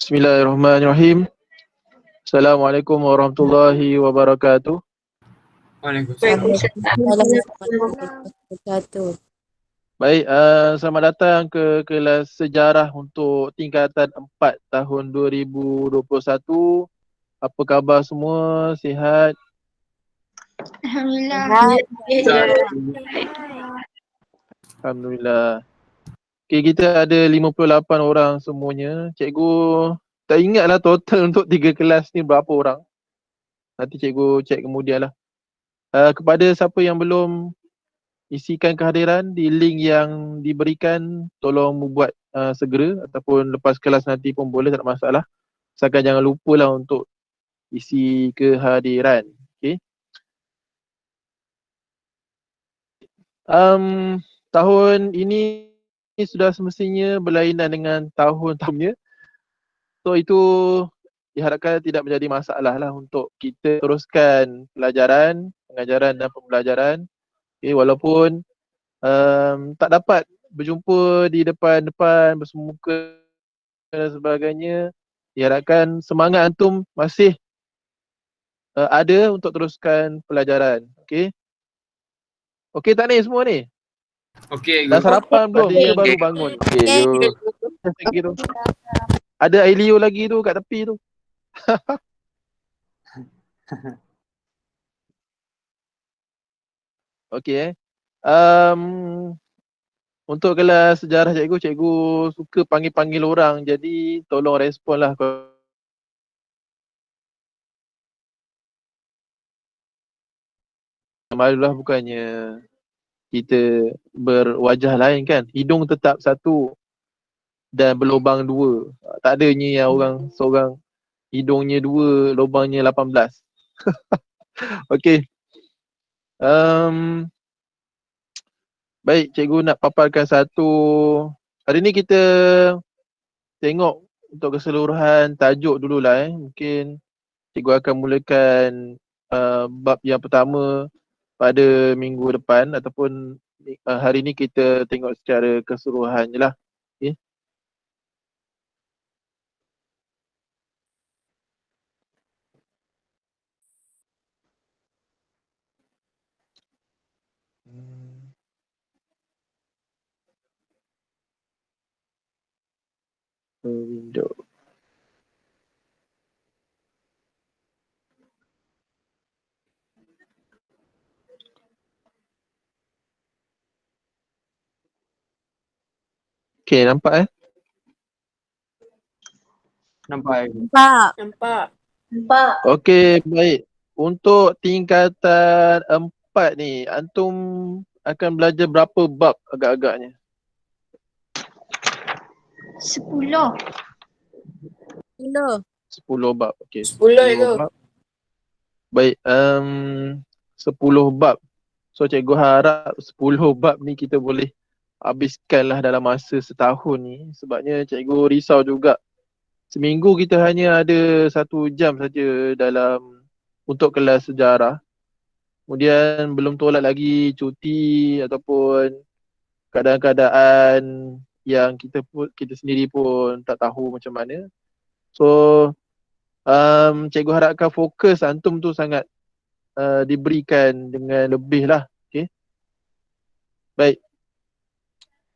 Bismillahirrahmanirrahim. Assalamualaikum warahmatullahi wabarakatuh. Waalaikumsalam. Baik, selamat datang ke kelas sejarah untuk tingkatan 4 tahun 2021. Apa khabar semua? Sihat? Alhamdulillah. Alhamdulillah. Okay, kita ada 58 orang semuanya. Cikgu tak ingatlah total untuk 3 kelas ni berapa orang. Nanti cikgu cek kemudian lah. Kepada siapa yang belum isikan kehadiran di link yang diberikan, tolong buat segera ataupun lepas kelas nanti pun boleh, tak ada masalah. Asalkan jangan lupa lah untuk isi kehadiran. Okay. Tahun ini sudah semestinya berlainan dengan tahun-tahunnya. So itu diharapkan tidak menjadi masalah lah untuk kita teruskan pelajaran, pengajaran dan pembelajaran. Okay, walaupun tak dapat berjumpa di depan-depan bersemuka dan sebagainya, diharapkan semangat antum masih ada untuk teruskan pelajaran. Okey. Okey tak ni semua ni? Okey, Dah sarapan belum? Dia baru bangun. Okey, you. Ada air liur lagi tu kat tepi tu. Okey. Untuk kelas sejarah cikgu suka panggil-panggil orang, jadi tolong respon lah. Malulah bukannya kita berwajah lain kan. Hidung tetap satu dan berlubang dua. Tak adanya yang orang seorang hidungnya dua, lubangnya 18. Okey. Baik, cikgu nak paparkan satu. Hari ni kita tengok untuk keseluruhan tajuk dululah. Mungkin cikgu akan mulakan bab yang pertama pada minggu depan ataupun hari ni kita tengok secara keseluruhan je lah. Okay. Window. Okay, nampak Nampak. Nampak. Okay, baik. Untuk tingkatan 4 ni, antum akan belajar berapa bab agak-agaknya? 10. 10 bab. Okay. 10 itu. bab. Baik, 10 bab. So cikgu harap 10 bab ni kita boleh habiskanlah dalam masa setahun ni. Sebabnya cikgu risau juga. Seminggu kita hanya ada 1 jam saja dalam untuk kelas sejarah. Kemudian belum tolak lagi cuti ataupun keadaan-keadaan yang kita sendiri pun tak tahu macam mana. So cikgu harapkan fokus antum tu sangat diberikan dengan lebih lah. Okay. Baik.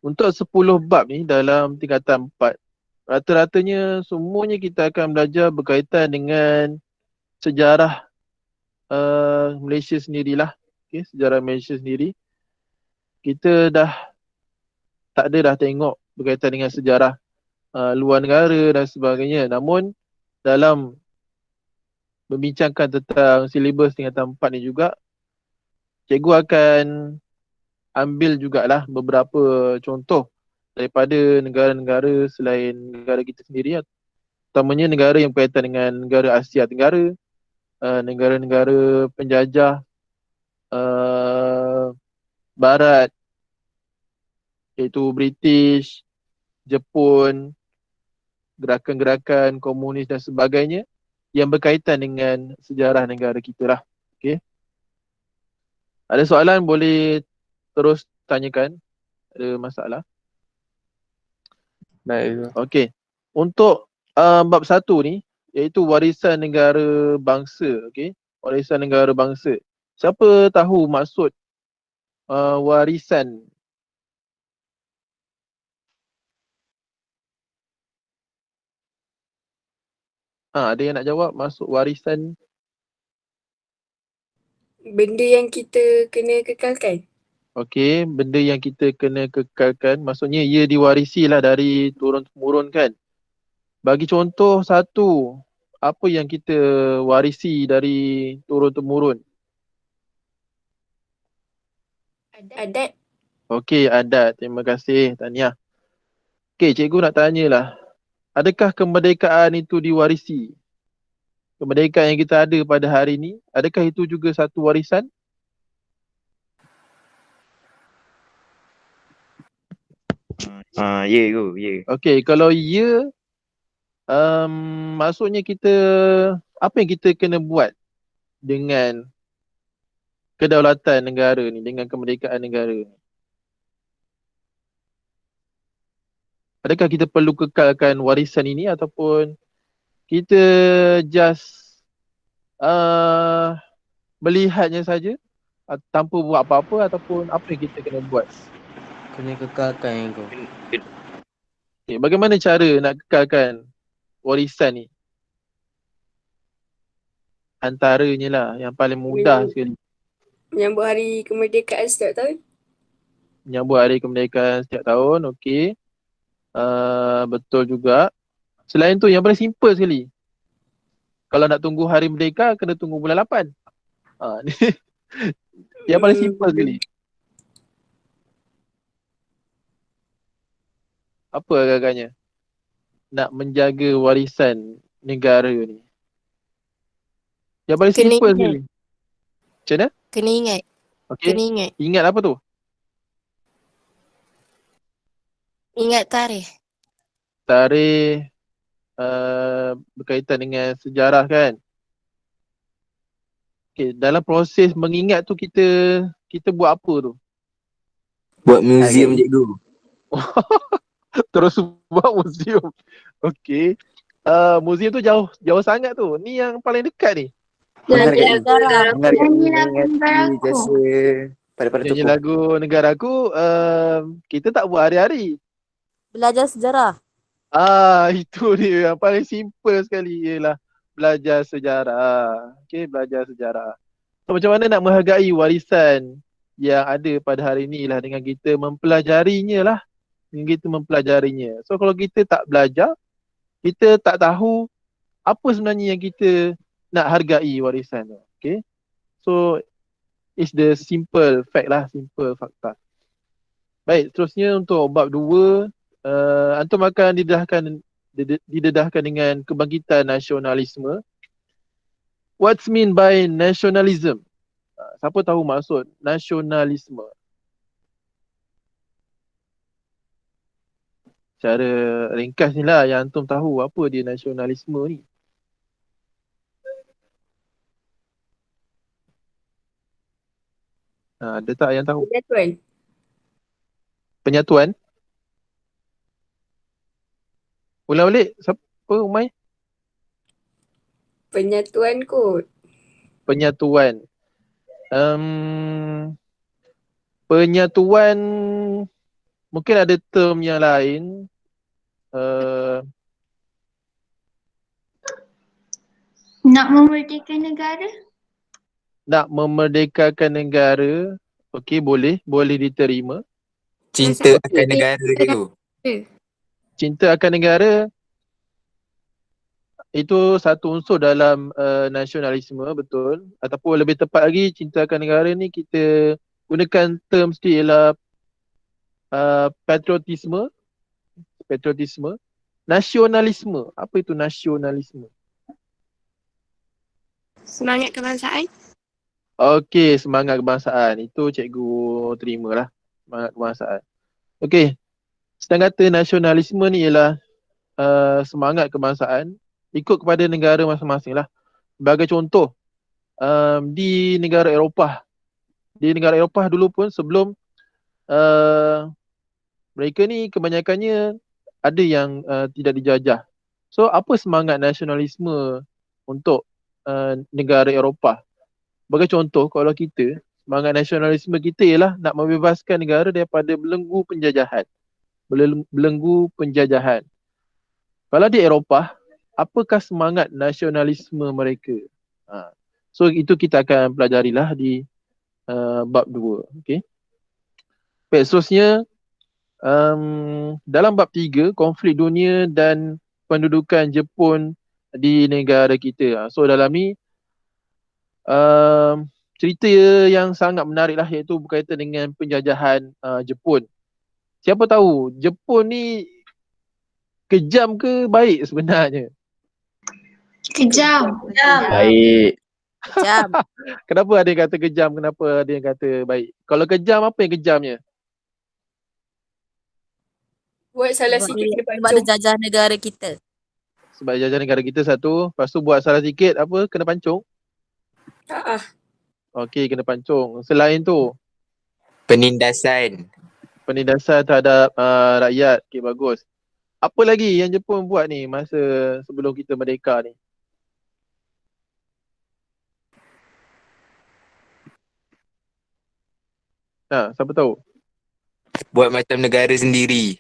Untuk 10 bab ni dalam tingkatan 4, rata-ratanya semuanya kita akan belajar berkaitan dengan sejarah Malaysia sendirilah. Okay, sejarah Malaysia sendiri. Kita dah tak ada dah tengok berkaitan dengan sejarah luar negara dan sebagainya. Namun dalam membincangkan tentang silibus tingkatan 4 ni juga, cikgu akan ambil jugalah beberapa contoh daripada negara-negara selain negara kita sendiri, utamanya negara yang berkaitan dengan negara Asia Tenggara, negara-negara penjajah Barat, iaitu British, Jepun, gerakan-gerakan komunis dan sebagainya yang berkaitan dengan sejarah negara kita lah. Okay. Ada soalan boleh terus tanyakan. Ada masalah? Baik. Okey. Untuk bab 1 ni iaitu warisan negara bangsa, okey. Warisan negara bangsa. Siapa tahu maksud warisan? Ada yang nak jawab maksud warisan? Benda yang kita kena kekalkan. Okey, benda yang kita kena kekalkan, maksudnya ia diwarisi lah dari turun-temurun kan. Bagi contoh satu, apa yang kita warisi dari turun-temurun? Adat. Okey, adat. Terima kasih, Tahniah. Okey, cikgu nak tanyalah. Adakah kemerdekaan itu diwarisi? Kemerdekaan yang kita ada pada hari ini, adakah itu juga satu warisan? Ya go, ya. Okey, kalau ya, maksudnya kita, apa yang kita kena buat dengan kedaulatan negara ni, dengan kemerdekaan negara ni? Adakah kita perlu kekalkan warisan ini ataupun kita just melihatnya saja tanpa buat apa-apa, ataupun apa yang kita kena buat? Kena kekalkan kau. Okay, bagaimana cara nak kekalkan warisan ni? Antaranya lah yang paling mudah sekali. Menyambut hari kemerdekaan setiap tahun. Menyambut hari kemerdekaan setiap tahun, okey. Betul juga. Selain tu yang paling simple sekali. Kalau nak tunggu hari merdeka, kena tunggu bulan 8. Ni yang paling simple sekali. Apa agak-agaknya? Nak menjaga warisan negara ni. Yang paling Kena simple ingat. sekali. Macam mana? Kena ingat. Okey. Kena ingat. Ingat apa tu? Ingat tarikh. Tarikh berkaitan dengan sejarah kan. Okay, dalam proses mengingat tu kita buat apa tu? Buat museum cikgu. Terus buat museum. Okey. Museum tu jauh sangat tu. Ni yang paling dekat ni. Dengar Nyanyi kat lagu Dengar kat Nyanyi ni lagu ingat negara aku. jasa pada Nyanyi tokoh. lagu negara aku, kita tak buat hari-hari. Belajar sejarah. Itu dia yang paling simple sekali, ialah belajar sejarah. Okey, belajar sejarah. So, macam mana nak menghargai warisan yang ada pada hari ni lah, dengan kita mempelajarinya lah. Dengan kita mempelajarinya. So kalau kita tak belajar, kita tak tahu apa sebenarnya yang kita nak hargai warisan tu. Okay. So it's the simple fact lah, simple fakta. Baik, seterusnya untuk bab 2, antum akan didedahkan dengan kebangkitan nasionalisme. What's mean by nationalism? Siapa tahu maksud nasionalisme? Cara ringkas ni lah yang antum tahu apa dia nasionalisme ni. Ada tak yang tahu? Penyatuan. Penyatuan? Ulang balik, siapa Umay? Penyatuan kot. Penyatuan. Penyatuan mungkin ada term yang lain. Nak memerdekakan negara? Nak memerdekakan negara, okey, boleh diterima. Cinta akan negara cikgu. Cinta akan negara itu satu unsur dalam nasionalisme, betul. Ataupun lebih tepat lagi, cinta akan negara ni kita gunakan term sikit ialah patriotisme. Nasionalisme. Apa itu nasionalisme? Semangat kebangsaan. Okey, semangat kebangsaan. Itu cikgu terimalah. Semangat kebangsaan. Okey. Sedang kata nasionalisme ni ialah semangat kebangsaan ikut kepada negara masing-masing lah. Sebagai contoh, di negara Eropah. Di negara Eropah dulu pun sebelum mereka ni kebanyakannya ada yang tidak dijajah. So apa semangat nasionalisme untuk negara Eropah? Bagi contoh, kalau kita, semangat nasionalisme kita ialah nak membebaskan negara daripada belenggu penjajahan. Belenggu penjajahan. Kalau di Eropah, apakah semangat nasionalisme mereka? So itu kita akan pelajarilah di bab 2. Okay. Baik, seterusnya dalam bab 3, konflik dunia dan pendudukan Jepun di negara kita. So dalam ni cerita yang sangat menarik lah, iaitu berkaitan dengan penjajahan Jepun. Siapa tahu Jepun ni kejam ke baik sebenarnya? Kejam. Baik. Jam. Kenapa ada yang kata kejam, kenapa ada yang kata baik? Kalau kejam, apa yang kejamnya? Buat salah Sebab sikit kena sebab dia pancung. jajah negara kita. Sebab jajah negara kita satu, lepas tu buat salah sikit apa, kena pancung? Okey, kena pancung. Selain tu, Penindasan. penindasan terhadap rakyat. Okey, bagus. Apa lagi yang Jepun buat ni masa sebelum kita merdeka ni? Siapa tahu? Buat macam negara sendiri.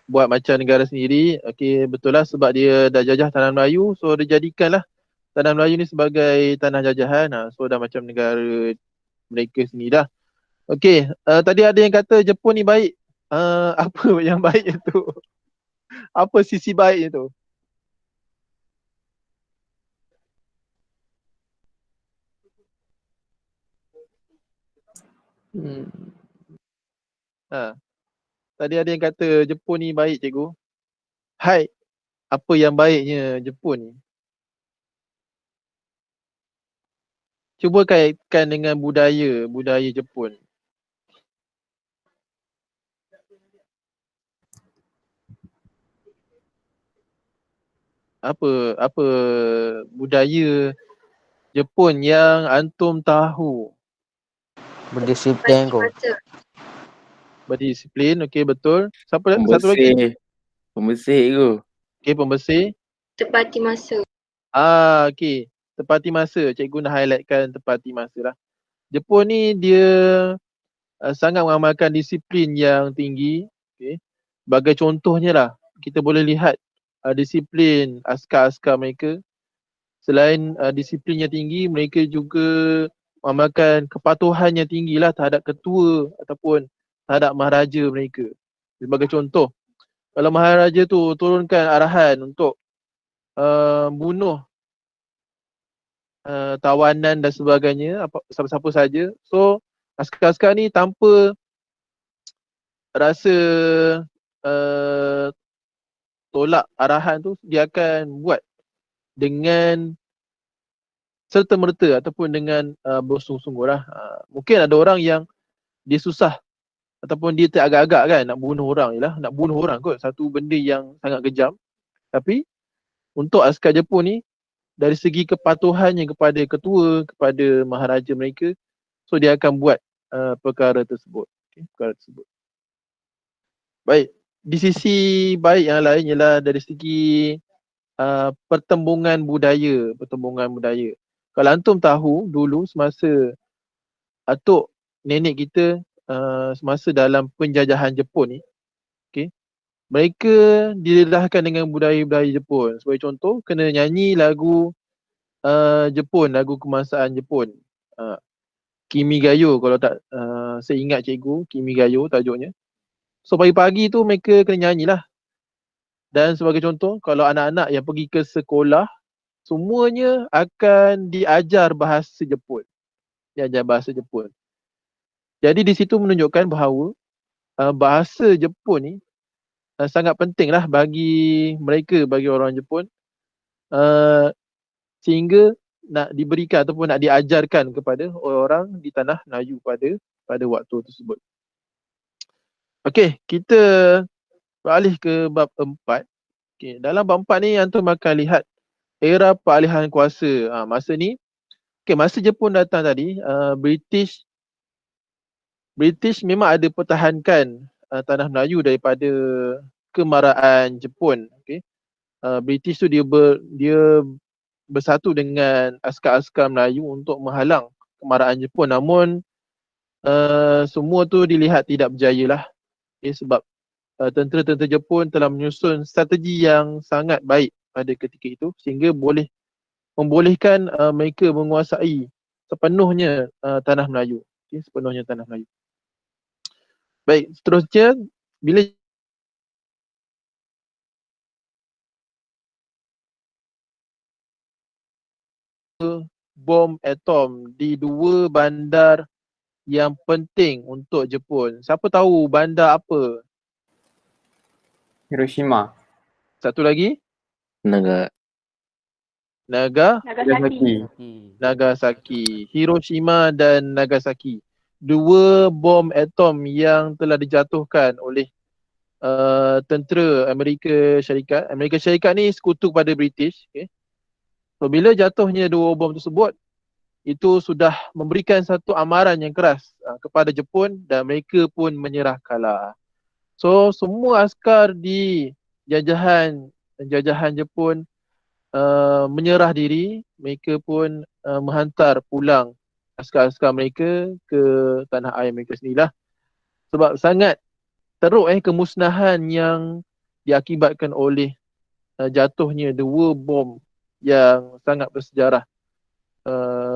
Buat macam negara sendiri. Okey, betul lah, sebab dia dah jajah tanah Melayu, so dia jadikanlah tanah Melayu ni sebagai tanah jajahan. So dah macam negara mereka sendiri dah. Okey, tadi ada yang kata Jepun ni baik. Apa yang baik itu? Apa sisi baiknya tu? Tadi ada yang kata Jepun ni baik, cikgu. Hai, apa yang baiknya Jepun ni? Cuba kaitkan dengan budaya Jepun. Apa budaya Jepun yang antum tahu? Berdisiplin kau. Berdisiplin, okey, betul. Satu lagi? Pembersih tu. Okey, pembersih. Tepati masa. Okey. Tepati masa. Cikgu nak highlightkan tepati masa lah. Jepun ni dia sangat mengamalkan disiplin yang tinggi. Okay. Sebagai contohnya lah, kita boleh lihat disiplin askar-askar mereka. Selain disiplin yang tinggi, mereka juga mengamalkan kepatuhan yang tinggi lah terhadap ketua ataupun terhadap maharaja mereka. Sebagai contoh, kalau maharaja tu turunkan arahan untuk bunuh tawanan dan sebagainya, siapa-siapa saja. So askar-askar ni tanpa rasa tolak arahan tu, dia akan buat dengan serta-merta ataupun dengan bersungguh-sungguh lah. Mungkin ada orang yang dia susah ataupun dia teragak-agak kan nak bunuh orang je lah. Nak bunuh orang kot, satu benda yang sangat kejam. Tapi untuk askar Jepun ni, dari segi kepatuhannya kepada ketua, kepada maharaja mereka, so dia akan buat perkara tersebut. Okay, perkara tersebut. Baik, di sisi baik yang lain ialah dari segi pertembungan budaya. Kalau antum tahu dulu semasa atuk nenek kita semasa dalam penjajahan Jepun ni, okay, mereka didedahkan dengan budaya-budaya Jepun. Sebagai contoh, kena nyanyi lagu Jepun, lagu kebangsaan Jepun. Kimigayo, kalau tak saya ingat cikgu, Kimigayo tajuknya. So pagi-pagi tu mereka kena nyanyilah. Dan sebagai contoh, kalau anak-anak yang pergi ke sekolah, semuanya akan diajar bahasa Jepun. Jadi di situ menunjukkan bahawa bahasa Jepun ni sangat penting lah bagi mereka, bagi orang Jepun, sehingga nak diberikan ataupun nak diajarkan kepada orang di tanah Melayu pada waktu tersebut. Okey, kita beralih ke bab 4. Okay, dalam bab 4 ni antum akan lihat era peralihan kuasa. Masa ni, masa Jepun datang tadi, British memang ada pertahankan tanah Melayu daripada kemarahan Jepun. Okay. British tu dia bersatu dengan askar-askar Melayu untuk menghalang kemarahan Jepun. Namun semua tu dilihat tidak berjaya lah. Sebab tentera-tentera Jepun telah menyusun strategi yang sangat baik pada ketika itu sehingga membolehkan mereka menguasai sepenuhnya tanah Melayu. Sepenuhnya tanah Melayu. Baik, seterusnya bila bom atom di dua bandar yang penting untuk Jepun. Siapa tahu bandar apa? Hiroshima. Satu lagi? Naga. Nagasaki. Nagasaki. Hiroshima dan Nagasaki. Dua bom atom yang telah dijatuhkan oleh tentera Amerika Syarikat. Amerika Syarikat ni sekutu pada British. Okay. So bila jatuhnya dua bom tersebut, itu sudah memberikan satu amaran yang keras kepada Jepun dan mereka pun menyerah kalah. So semua askar di jajahan Jepun menyerah diri, mereka pun menghantar pulang askar-askar mereka ke tanah air mereka sendirilah. Sebab sangat teruk kemusnahan yang diakibatkan oleh jatuhnya dua bom yang sangat bersejarah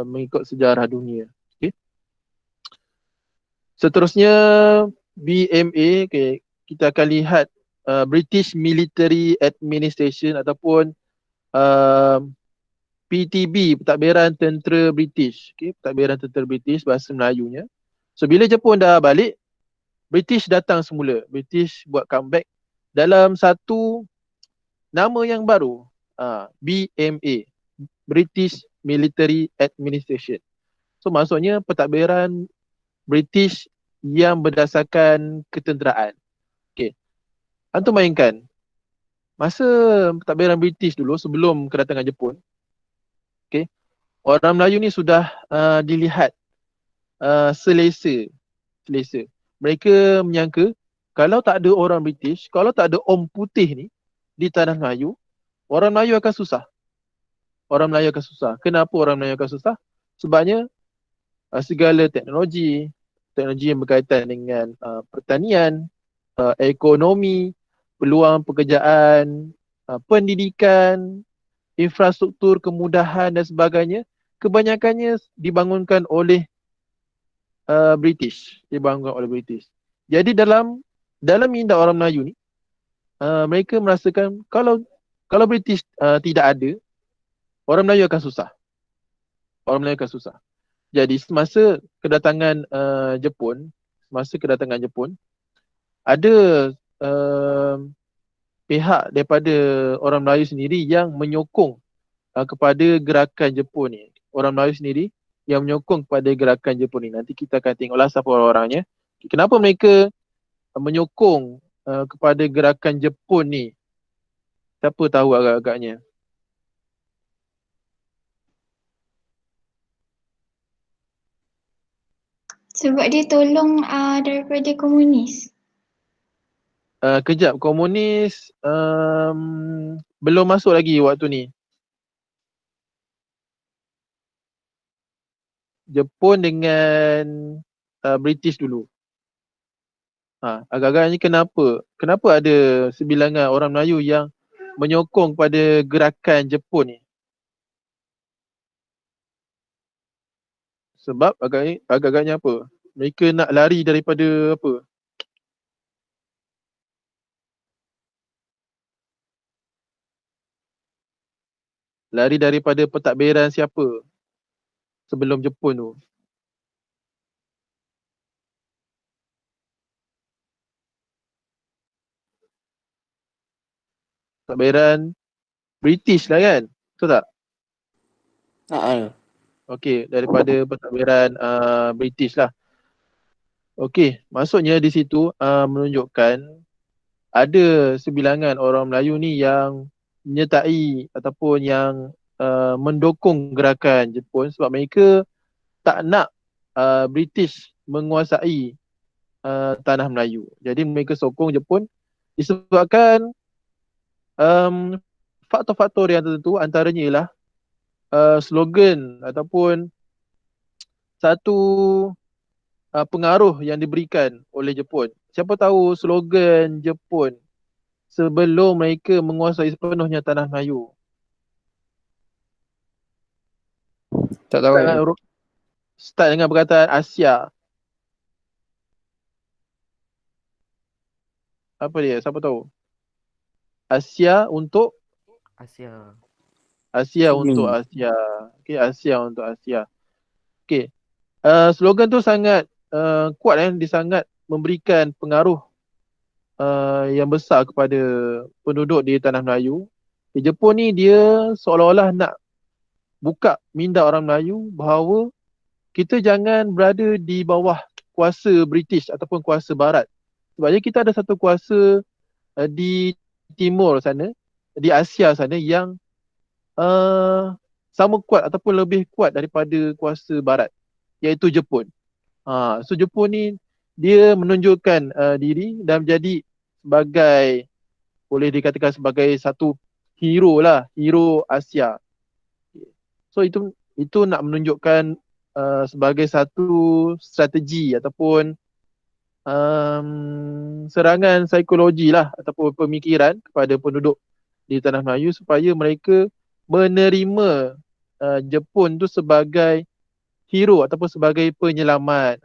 mengikut sejarah dunia. Okay. Seterusnya BMA, okay, kita akan lihat British Military Administration ataupun PTB, Pentadbiran Tentera British. Okay, Pentadbiran Tentera British bahasa Melayunya. So bila Jepun dah balik, British datang semula. British buat comeback dalam satu nama yang baru, BMA, British Military Administration. So maksudnya pentadbiran British yang berdasarkan ketenteraan. Okay. Antum bayangkan, masa pentadbiran British dulu sebelum kedatangan Jepun, okay, orang Melayu ni sudah dilihat selesa. Mereka menyangka kalau tak ada orang British, kalau tak ada Om Putih ni di tanah Melayu, orang Melayu akan susah. Kenapa orang Melayu akan susah? Sebabnya segala teknologi yang berkaitan dengan pertanian, ekonomi, peluang pekerjaan, pendidikan, infrastruktur, kemudahan dan sebagainya, kebanyakannya dibangunkan oleh British. Jadi dalam minda orang Melayu ni, mereka merasakan kalau British tidak ada, orang Melayu akan susah. Jadi semasa kedatangan Jepun, ada pihak daripada orang Melayu sendiri yang menyokong kepada gerakan Jepun ni. Orang Melayu sendiri yang menyokong kepada gerakan Jepun ni. Nanti kita akan tengoklah siapa orang-orangnya. Kenapa mereka menyokong kepada gerakan Jepun ni? Siapa tahu agak-agaknya? Sebab dia tolong daripada komunis. Kejap, komunis belum masuk lagi waktu ni. Jepun dengan British dulu. Agak-agaknya kenapa ada sebilangan orang Melayu yang menyokong pada gerakan Jepun ni? Sebab agak-agaknya apa? Mereka nak lari daripada apa? Lari daripada pentadbiran siapa sebelum Jepun tu? Pentadbiran British lah kan? Betul tak? Okey, daripada pentadbiran British lah. Okey, maksudnya di situ menunjukkan ada sebilangan orang Melayu ni yang menyertai ataupun yang mendukung gerakan Jepun sebab mereka tak nak British menguasai tanah Melayu. Jadi mereka sokong Jepun disebabkan faktor-faktor yang tertentu antaranya ialah slogan ataupun satu pengaruh yang diberikan oleh Jepun. Siapa tahu slogan Jepun sebelum mereka menguasai sepenuhnya tanah Melayu. Tak tahu. Start dengan perkataan Asia. Apa dia? Siapa tahu? Asia untuk Asia. Asia Bumi. untuk Asia. Okey, Asia untuk Asia. Okey. Slogan tu sangat kuat dia sangat memberikan pengaruh yang besar kepada penduduk di tanah Melayu. Di Jepun ni dia seolah-olah nak buka minda orang Melayu bahawa kita jangan berada di bawah kuasa British ataupun kuasa Barat. Sebabnya kita ada satu kuasa di timur sana, di Asia sana yang sama kuat ataupun lebih kuat daripada kuasa Barat, iaitu Jepun. So Jepun ni dia menunjukkan diri dan menjadi sebagai, boleh dikatakan sebagai satu hero lah, hero Asia. So itu nak menunjukkan sebagai satu strategi ataupun serangan psikologi lah ataupun pemikiran kepada penduduk di tanah Melayu supaya mereka menerima Jepun tu sebagai hero ataupun sebagai penyelamat,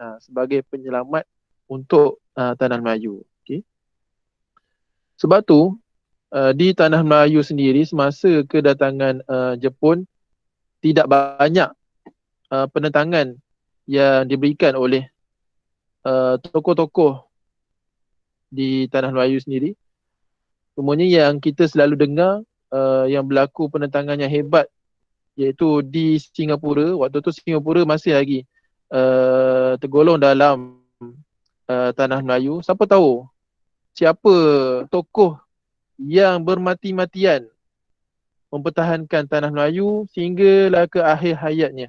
untuk tanah Melayu. Okay. Sebab tu di tanah Melayu sendiri semasa kedatangan Jepun tidak banyak penentangan yang diberikan oleh tokoh-tokoh di tanah Melayu sendiri. Semuanya yang kita selalu dengar yang berlaku penentangan yang hebat iaitu di Singapura. Waktu tu Singapura masih lagi tergolong dalam tanah Melayu. Siapa tahu siapa tokoh yang bermati-matian mempertahankan tanah Melayu sehinggalah ke akhir hayatnya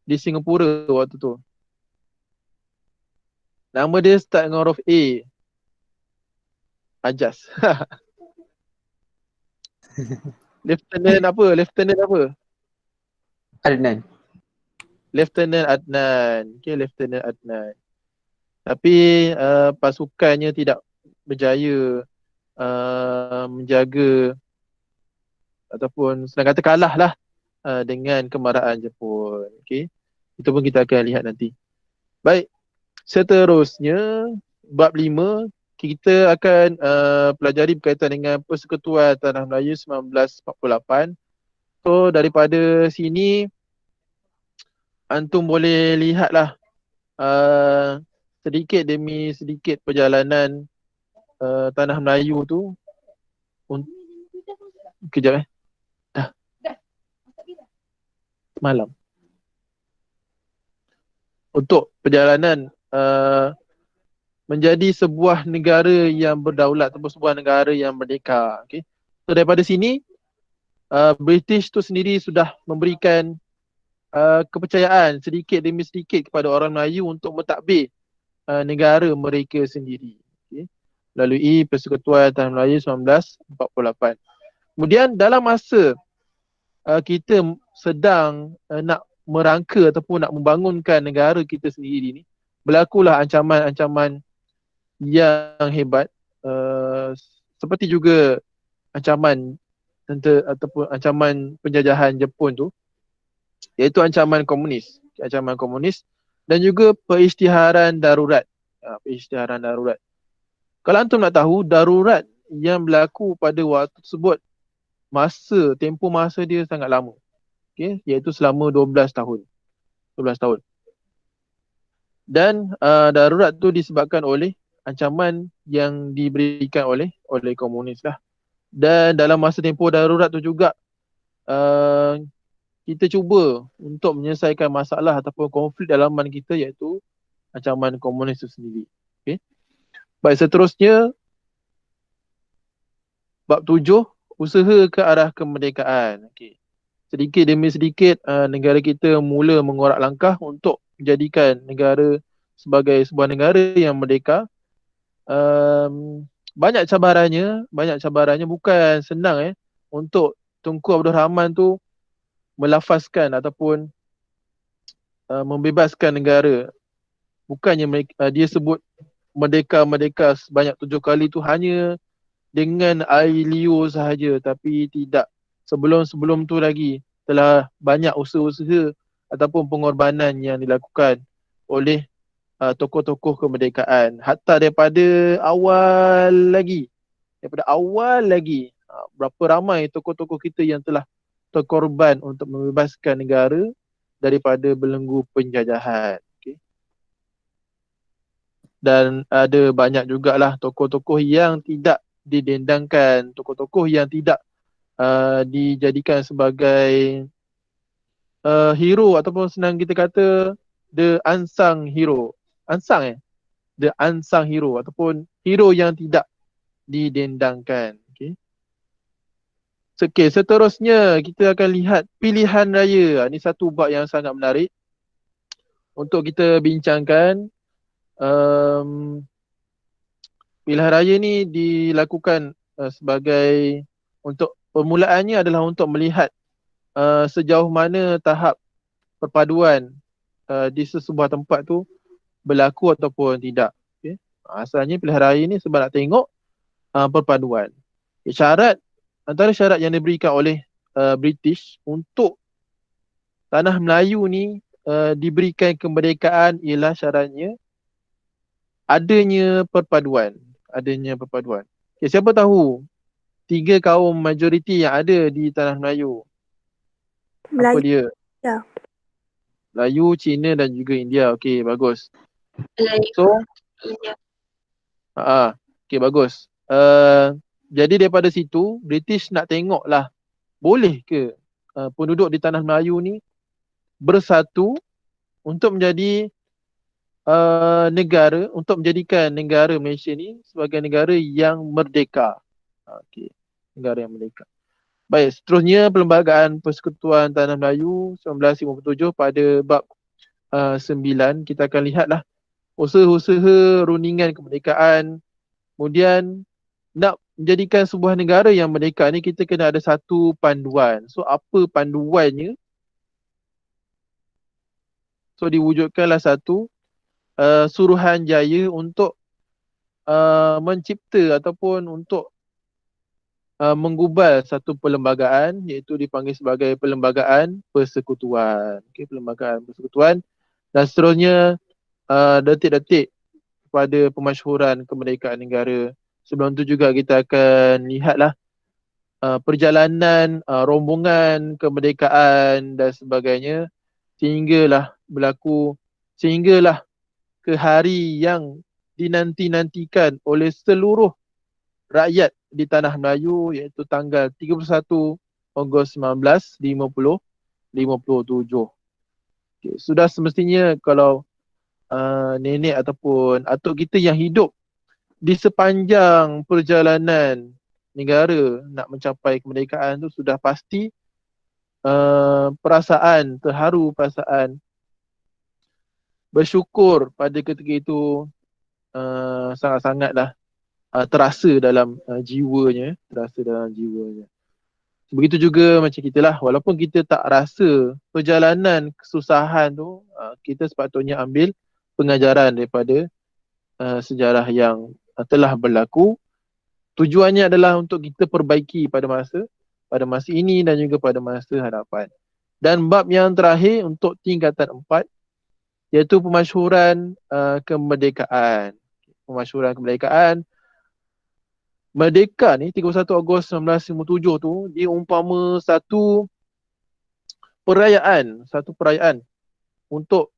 di Singapura waktu tu. Nama dia start dengan huruf A. Ajas. Lieutenant apa? Adnan. Lieutenant Adnan. Okay, Lieutenant Adnan. Tapi pasukannya tidak berjaya menjaga ataupun senang kata kalah lah dengan kemarahan Jepun. Okay. Itu pun kita akan lihat nanti. Baik. Seterusnya, bab 5, kita akan pelajari berkaitan dengan Persekutuan Tanah Melayu 1948. So daripada sini, antum boleh lihatlah sedikit demi sedikit perjalanan Tanah Melayu tu. Kejap Dah. Malam. Untuk perjalanan menjadi sebuah negara yang berdaulat ataupun sebuah negara yang merdeka. Okay. So daripada sini British tu sendiri sudah memberikan kepercayaan sedikit demi sedikit kepada orang Melayu untuk mentadbir negara mereka sendiri. Okay. Melalui Persekutuan Tanah Melayu 1948. Kemudian dalam masa kita sedang nak merangka ataupun nak membangunkan negara kita sendiri ni, berlakulah ancaman-ancaman yang hebat, seperti juga ancaman ataupun ancaman penjajahan Jepun tu, iaitu ancaman komunis dan juga perisytiharan darurat. Perisytiharan darurat. Kalau antum nak tahu, darurat yang berlaku pada waktu tersebut, tempoh masa dia sangat lama. Okay, iaitu selama 12 tahun. Dan darurat tu disebabkan oleh ancaman yang diberikan oleh komunis lah. Dan dalam masa tempoh darurat tu juga kita cuba untuk menyelesaikan masalah ataupun konflik dalaman kita, iaitu ancaman komunis itu sendiri. Okay. Baik, seterusnya bab 7, usaha ke arah kemerdekaan. Okay. Sedikit demi sedikit negara kita mula mengorak langkah untuk menjadikan negara sebagai sebuah negara yang merdeka. Banyak cabarannya bukan senang untuk Tunku Abdul Rahman tu melafazkan ataupun membebaskan negara. Bukannya dia sebut merdeka sebanyak 7 kali tu hanya dengan air liur sahaja, tapi tidak. Sebelum tu lagi telah banyak usaha-usaha ataupun pengorbanan yang dilakukan oleh tokoh-tokoh kemerdekaan. Hatta daripada awal lagi, berapa ramai tokoh-tokoh kita yang telah terkorban untuk membebaskan negara daripada belenggu penjajahan. Okay. Dan ada banyak jugalah tokoh-tokoh yang tidak didendangkan, tokoh-tokoh yang tidak dijadikan sebagai hero ataupun senang kita kata the unsung hero. The unsung hero ataupun hero yang tidak didendangkan. Okay, seterusnya kita akan lihat pilihan raya. Ini satu bab yang sangat menarik untuk kita bincangkan. Pilihan raya ni dilakukan sebagai untuk permulaannya adalah untuk melihat sejauh mana tahap perpaduan di sesebuah tempat tu berlaku ataupun tidak. Okay. Asalnya pilihan raya ni sebab nak tengok perpaduan. Okay, antara syarat yang diberikan oleh British untuk tanah Melayu ni diberikan kemerdekaan ialah syaratnya adanya perpaduan. Okay, siapa tahu 3 kaum majoriti yang ada di tanah Melayu? Apa dia? Ya. Melayu, Cina dan juga India. Okey, bagus. Melayu. So, India. okey, bagus. Jadi daripada situ, British nak tengok lah, boleh ke penduduk di tanah Melayu ni bersatu untuk menjadi negara, untuk menjadikan negara Malaysia ni sebagai negara yang merdeka. Okey, negara yang merdeka. Baik, seterusnya Perlembagaan Persekutuan Tanah Melayu 1957 pada bab 9, kita akan lihatlah usaha-usaha runingan kemerdekaan. Kemudian nak menjadikan sebuah negara yang merdeka ni kita kena ada satu panduan. So apa panduannya? So diwujudkanlah satu Suruhanjaya untuk mencipta ataupun untuk menggubal satu perlembagaan, iaitu dipanggil sebagai Perlembagaan Persekutuan. Okay, Perlembagaan Persekutuan. Dan seterusnya detik-detik pada pemasyhuran kemerdekaan negara. Sebelum tu juga kita akan lihatlah perjalanan rombongan kemerdekaan dan sebagainya sehinggalah ke hari yang dinanti-nantikan oleh seluruh rakyat di tanah Melayu, iaitu tanggal 31 Ogos 1957. Okay, sudah semestinya kalau nenek ataupun atuk kita yang hidup di sepanjang perjalanan negara nak mencapai kemerdekaan tu sudah pasti perasaan terharu, perasaan bersyukur pada ketika itu sangat-sangatlah terasa dalam jiwanya. Begitu juga macam kita lah, walaupun kita tak rasa perjalanan kesusahan tu, kita sepatutnya ambil pengajaran daripada sejarah yang telah berlaku. Tujuannya adalah untuk kita perbaiki pada masa ini dan juga pada masa hadapan. Dan bab yang terakhir untuk tingkatan 4 iaitu pemasyhuran kemerdekaan. Pemasyhuran kemerdekaan. Merdeka ni 31 Ogos 1957 tu dia umpama satu perayaan untuk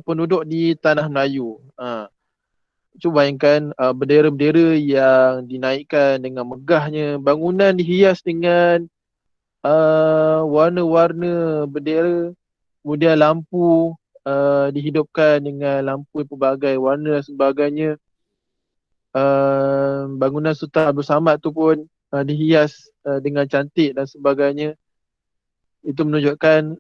penduduk di tanah Melayu. Cuba bayangkan bendera-bendera yang dinaikkan dengan megahnya, bangunan dihias dengan warna-warna bendera, kemudian lampu dihidupkan dengan lampu pelbagai warna dan sebagainya. Bangunan Sultan Abdul Samad tu pun dihias dengan cantik dan sebagainya. Itu menunjukkan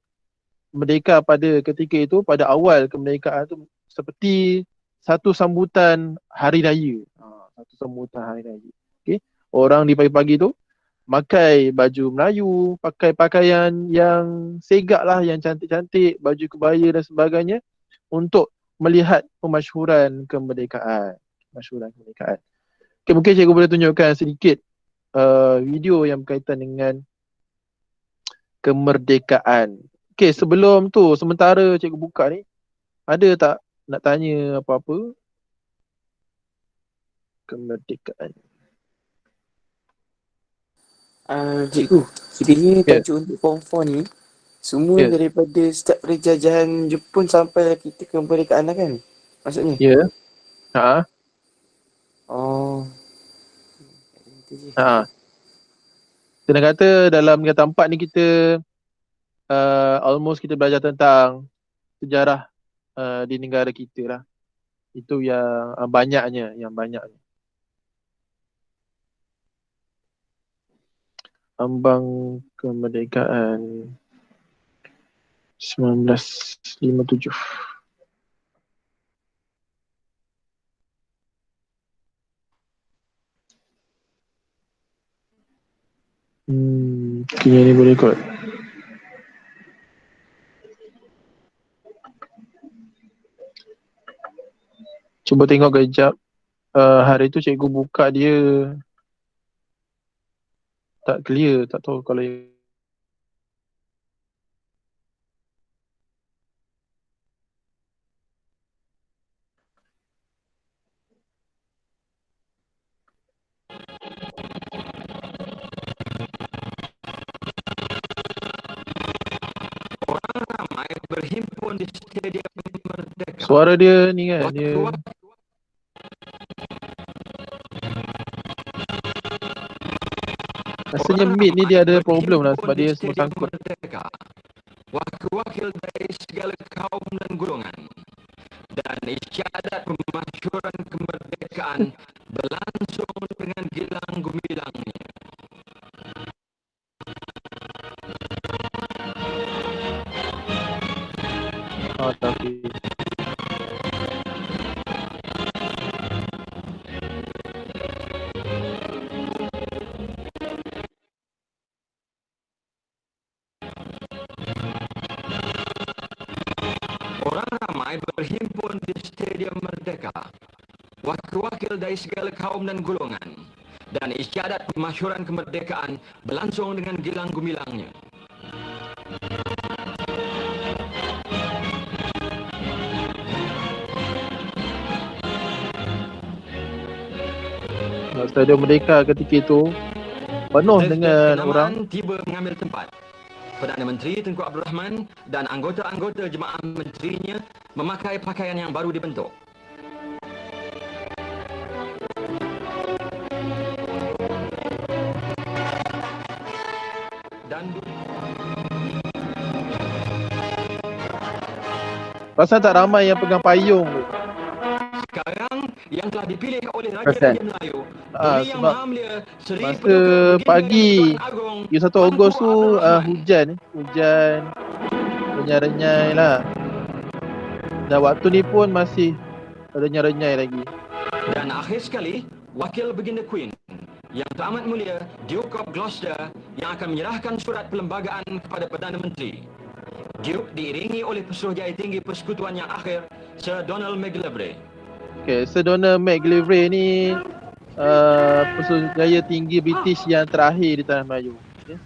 merdeka pada ketika itu, pada awal kemerdekaan tu seperti satu sambutan hari raya. Okay. Orang di pagi-pagi tu pakai baju Melayu, pakai pakaian yang segak lah, yang cantik-cantik, baju kebaya dan sebagainya untuk melihat pemasyhuran kemerdekaan. Okay, mungkin cikgu boleh tunjukkan sedikit video yang berkaitan dengan kemerdekaan. Okay, sebelum tu, sementara cikgu buka ni, ada tak nak tanya apa-apa? Kemerdekaan. Cikgu, kiranya Ya. tajuk untuk form 4 ni semua Ya. daripada start penjajahan Jepun sampai kita kemerdekaan lah kan? Maksudnya? Ya. Ha. Oh. Ha. Kena kata dalam tingkatan 4 ni kita almost kita belajar tentang sejarah di negara kita lah. Itu yang banyaknya. Ambang kemerdekaan 1957. Kini ni boleh kot. Cuba tengok kejap. Hari tu cikgu buka dia tak clear, tak tahu kalau berhimpun di Stadium Merdeka. suara dia ni kan, dia rasanya mid ni dia ada problem lah sebab dia semua sangkut. Wakil-wakil dari segala kaum dan golongan dan isyadat pemasyhuran kemerdekaan berlangsung dengan gilang gemilangnya. Tapi orang ramai berhimpun di Stadium Merdeka. Wakil-wakil dari segala kaum dan golongan dan isyadat pemasyhuran kemerdekaan berlangsung dengan gilang gemilangnya. Stadium Merdeka ketika itu penuh dengan orang. Tiba mengambil tempat. Perdana Menteri Tengku Abdul Rahman dan anggota-anggota jemaah menterinya memakai pakaian yang baru dibentuk. Dan Pasal tak ramai yang pegang payung tu. sekarang yang telah dipilih oleh Pasal? Raja Melayu, Ah, Yang sebab Maha Mulia Seri masa Paduka Baginda pagi, dan Tuan Agong 1 Ogos tu Abdul Rahman. hujan renyai-renyai lah. Dan waktu ni pun masih renyai-renyai lagi. Dan akhir sekali, Wakil Baginda Queen Yang Teramat Mulia Duke of Gloucester yang akan menyerahkan surat perlembagaan kepada Perdana Menteri. Duke diiringi oleh Pesuruhjaya Tinggi Persekutuan yang akhir, Sir Donald Macgillivray. Okay, Sir Donald Macgillivray ni Pesuruhjaya Tinggi British yang terakhir di Tanah Melayu. Okay.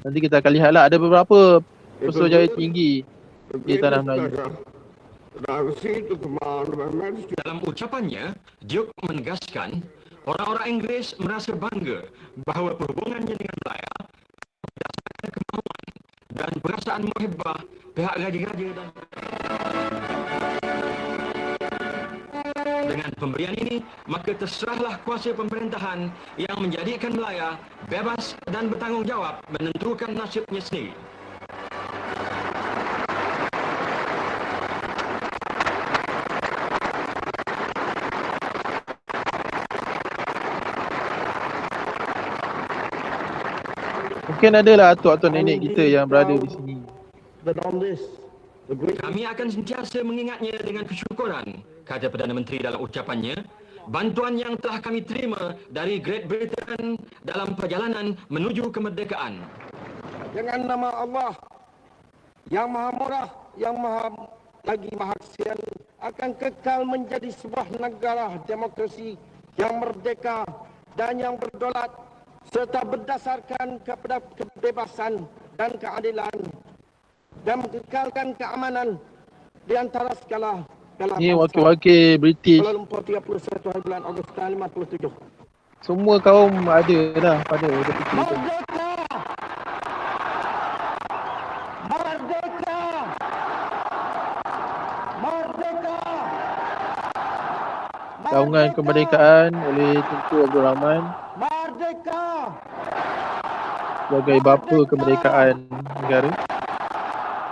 Nanti kita akan lihatlah ada beberapa Pesuruhjaya Tinggi di Tanah Melayu. Dalam ucapannya, Duke menegaskan orang-orang Inggeris merasa bangga bahawa perhubungannya dengan Melaya berdasarkan kemahuan dan perasaan muhibbah pihak raja-raja dan dengan pemberian ini, maka terserahlah kuasa pemerintahan yang menjadikan Melaya bebas dan bertanggungjawab menentukan nasibnya sendiri. Mungkin adalah atuk-atuk nenek kita yang berada di sini. Kami akan sentiasa mengingatnya dengan kesyukuran, kata Perdana Menteri dalam ucapannya, bantuan yang telah kami terima dari Great Britain dalam perjalanan menuju kemerdekaan. Dengan nama Allah yang Maha Murah, yang Maha Kesian, akan kekal menjadi sebuah negara demokrasi yang merdeka dan yang berdaulat serta berdasarkan kepada kebebasan dan keadilan dan mengekalkan keamanan di antara segala Ni wakil-wakil British. Kuala Lumpur 31 hari bulan Ogos tahun 57. Semua kaum ada dah pada ketika itu. Merdeka! Merdeka! Gaungan kemerdekaan oleh Tunku Abdul Rahman Merdeka! sebagai bapa kemerdekaan negara.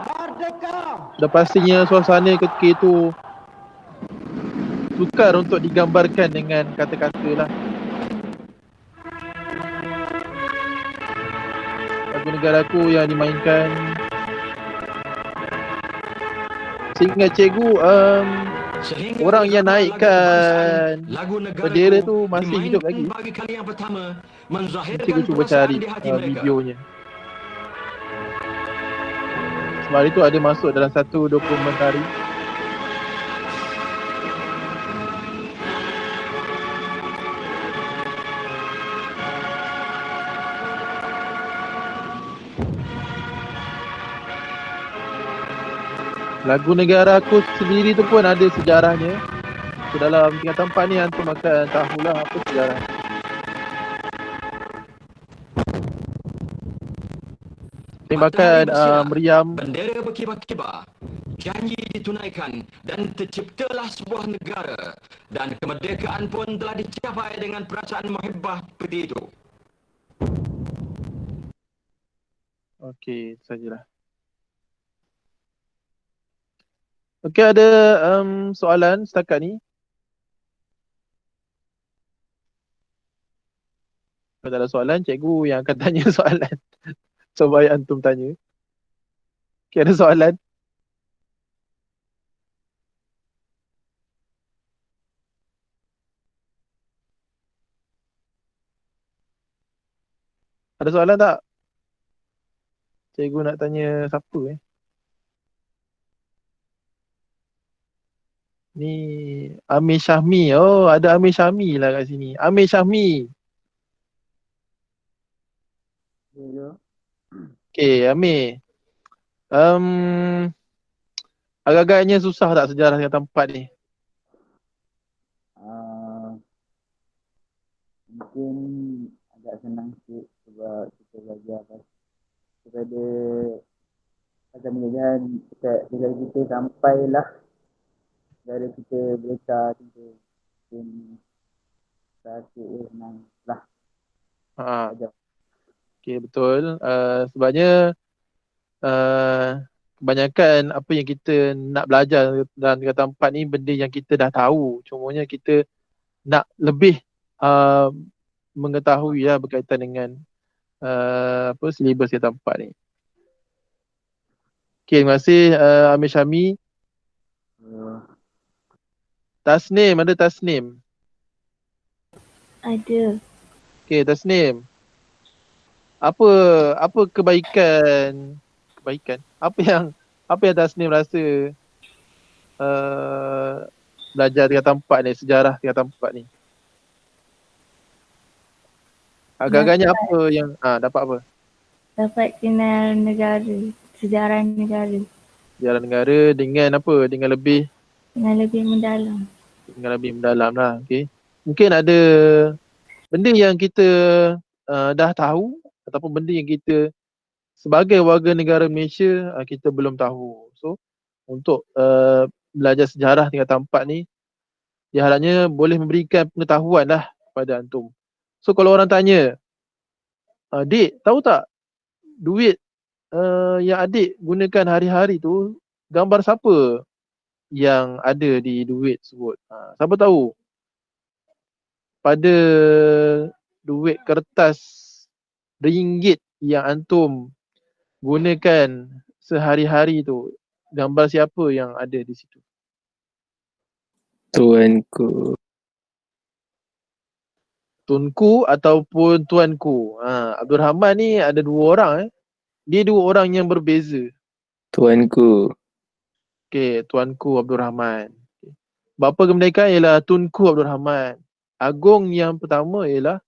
Merdeka! Sudah pastinya suasana ketika itu sukar untuk digambarkan dengan kata-kata lah. Lagu negaraku yang dimainkan, seingat cikgu, Sehingga orang yang lagu naikkan lagu negaraku bendera tu masih dimainkan hidup lagi. bagi kali yang pertama, Cikgu menzahirkan cuba perasaan cari di hati mereka. videonya. Sebab itu ada masuk dalam satu dokumentari. Lagu negaraku sendiri tu pun ada sejarahnya. So, dalam tingkatan 4 ni antum akan tahulah apa sejarah. Tembakan meriam. Bendera berkibar-kibar, janji ditunaikan dan terciptalah sebuah negara dan kemerdekaan pun telah dicapai dengan perasaan muhibbah seperti itu. Okey, itu sajalah. Okey, ada soalan setakat ni? Kalau tak ada soalan, cikgu yang akan tanya soalan. Supaya antum tanya. Okey, ada soalan? Ada soalan tak? Cikgu nak tanya siapa Ni Amir Syahmi. Oh, ada Amir Syahmi lah kat sini. Amir Syahmi. Okay, Amir. Agak-agaknya susah tak sejarah tingkatan 4 ni? Mungkin agak senang sikit sebab kita belajar kepada pasal penjajahan dekat negara kita sampailah negara kita berita tentu mungkin sakit senang lah. Okay, betul. Sebabnya kebanyakan apa yang kita nak belajar dalam tingkatan 4 ni benda yang kita dah tahu. Cumanya kita nak lebih mengetahui lah berkaitan dengan silibus tingkatan 4 ni. Okay, terima kasih Amir Syahmi. Tasnim, ada Tasnim? Ada. Okay, Tasnim. Apa kebaikan? Apa yang Tasnim rasa belajar tingkatan 4 ni, sejarah tingkatan 4 ni? Agak-agaknya apa yang dapat apa? Dapat kenal negara, sejarah negara. Sejarah negara dengan apa? Dengan lebih mendalam. Dengan lebih mendalam lah. Okay. Mungkin ada benda yang kita dah tahu ataupun benda yang kita sebagai warga negara Malaysia kita belum tahu. So untuk belajar sejarah tingkatan 4 ni diharapnya boleh memberikan pengetahuan lah kepada antum. So kalau orang tanya, Dik tahu tak duit yang adik gunakan hari-hari tu gambar siapa yang ada di duit tersebut? Siapa tahu? Pada duit kertas ringgit yang antum gunakan sehari-hari tu, gambar siapa yang ada di situ? Tuanku. Tunku ataupun tuanku. Abdul Rahman ni ada dua orang. Dia dua orang yang berbeza. Tuanku. Okey, tuanku Abdul Rahman. Bapa kemerdekaan ialah Tunku Abdul Rahman. Agung yang pertama ialah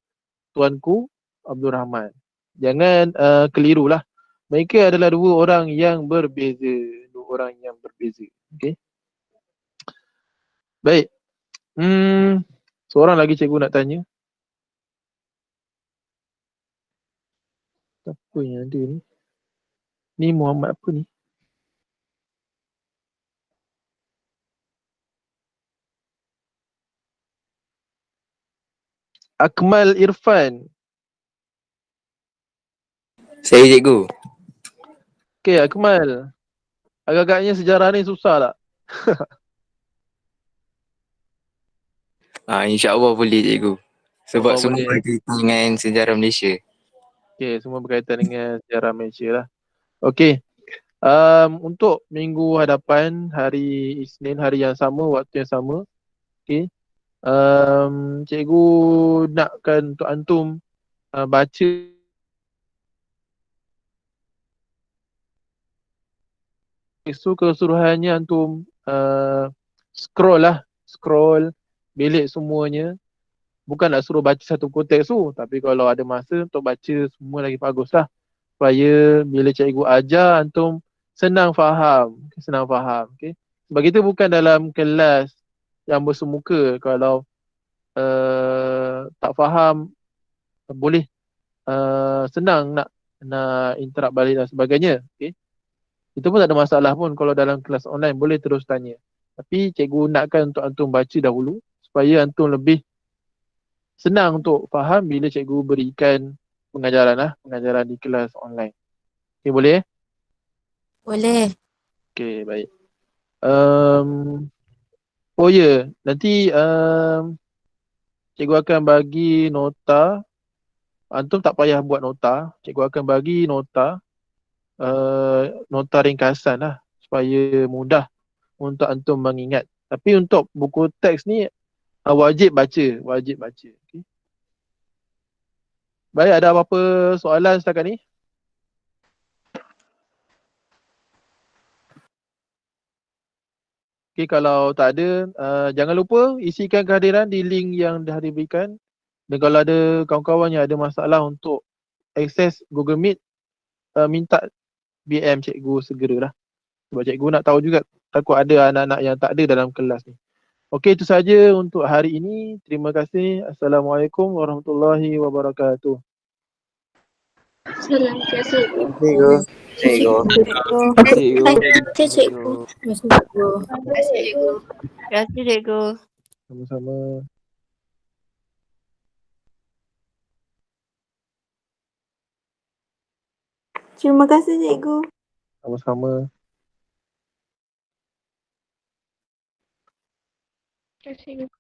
Tuanku Abdul Rahman. Jangan kelirulah. Mereka adalah dua orang yang berbeza. Dua orang yang berbeza. Okey. Baik. Seorang lagi cikgu nak tanya. Apa yang ada ni? Ni Muhammad apa ni? Akmal Irfan. Saya cikgu. Okey, Akmal. Agak-agaknya sejarah ni susah tak? InsyaAllah boleh cikgu. Sebab InsyaAllah semua boleh. berkaitan dengan sejarah Malaysia. Okey, semua berkaitan dengan sejarah Malaysia lah. Okey. Untuk minggu hadapan, hari Isnin, hari yang sama, waktu yang sama. Okey. Cikgu nakkan untuk antum baca so keseluruhannya antum scroll belik semuanya. Bukan nak suruh baca satu konteks tu, tapi kalau ada masa untuk baca semua lagi bagus lah. Supaya bila cikgu ajar antum senang faham. Okay? Sebab kita bukan dalam kelas yang bersemuka. Kalau tak faham boleh senang nak interrupt balik dan sebagainya. Okay? Itu pun tak ada masalah pun kalau dalam kelas online boleh terus tanya. Tapi cikgu nakkan untuk antum baca dahulu supaya antum lebih senang untuk faham bila cikgu berikan pengajaran di kelas online. Okay, boleh? Boleh. Okay, baik. Nanti cikgu akan bagi nota. Antum tak payah buat nota. Cikgu akan bagi nota. Nota ringkasan lah supaya mudah untuk antum mengingat. Tapi untuk buku teks ni wajib baca. Okay. Baik, ada apa-apa soalan setakat ni? Okay, kalau tak ada, jangan lupa isikan kehadiran di link yang dah diberikan. Dan kalau ada kawan-kawan yang ada masalah untuk akses Google Meet, minta BM cikgu segeralah. Sebab cikgu nak tahu juga, takut ada anak-anak yang tak ada dalam kelas ni. Okey, itu saja untuk hari ini. Terima kasih. Assalamualaikum warahmatullahi wabarakatuh. Assalamualaikum. Cikgu. Cikgu. Cikgu. Terima kasih, cikgu. Sama-sama. Terima kasih cikgu. Sama-sama. Terima kasih.